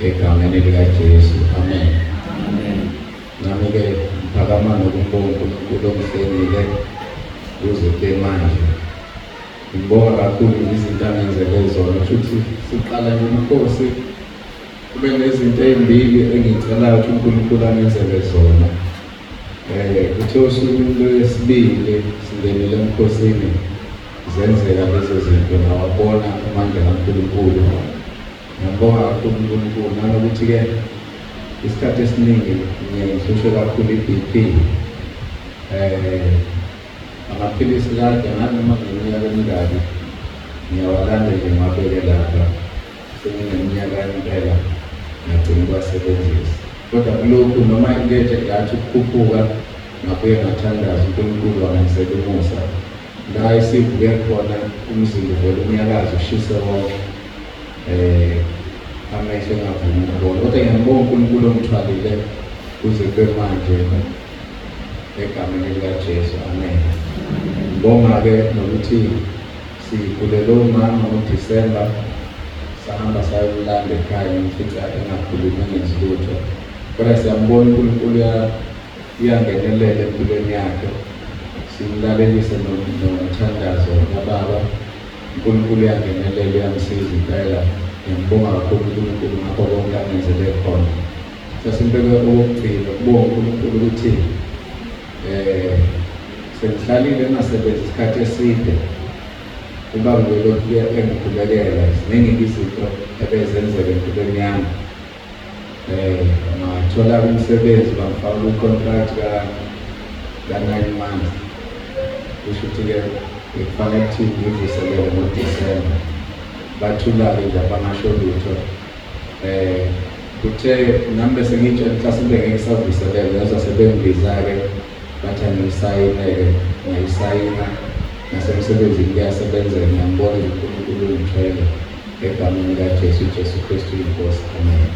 egameni likaJesu, amen. Nami-ke ngiphakama nokumbonga uNkulunkulu ongihlengile kuze manje. Ngibonga kakhulu izinto angenzele zona, futhi siqala nje umkhosi kube nezinto ezimbili engicelayo ukuthi uNkulunkulu angenzele zona. Kuthe usuku lwesibili singenile emkhosini zenzeka lezo zinto, nawabona amandla kaNkulunkulu. Ngiyabonga kakhulu uNkulunkulu nanokuthi-ke isikhathi esiningi ngihlushwe kakhulu i-BP. Amaphilisi kade nganoma ngeminyaka emingaki ngiyawalanda nje ngibabeke lapha, sengineminyaka impela ngagcina ukuwasebenzisa. Kodwa kulokhu noma ngeke ngathi ukukhuphuka ngabuye ngathandaza uNkulunkulu wangisela umusa. La isivuke khona umzimba vele unyakaza ushise wonke, amehlo engavumi ukubona. Kodwa ngiyambonga uNkulunkulu ongithwalile kuze manje egameni likaJesu, amen. Ngibonga-ke nokuthi sikhulele umama ngoDisemba, sahamba sayolanda ekhaya ngimfica engakhulumi engenzi lutho. Kodwa siyambona uNkulunkulu uyangenelela empilweni yakhe, simlalelise nomthandazo kababa. uNkulunkulu uyangenelela, uyamsiza impela. Ngiyambonga kakhulu uNkulunkulu ngakho konke angenzele khona. Sasimbeke okugcina ukubonga uNkulunkulu ukuthi sengihlalile ngasebenza isikhathi eside, ubaba lokhu engikhulekela. Ziningi izinto ebezenzeka empilweni yami. Ngathola umsebenzi, bangifaka ku-contract ka-9 months. Kusho ukuthi-ke ngikufanele ukuthi ngivuselele ngoDisemba. Bathula-ke nje abangasho lutho. Kuthe nami bese ngitshela mhlasimbe ngeke ngisavuselele, ngazasebengibiza-ke bathi angisayine-ke, ngayisayina. Nasemsebenzini kuyasebenzeka, ngiyambona nje uNkulunkulu ungithwele egameni likaJesu Kristu inkosi, amen.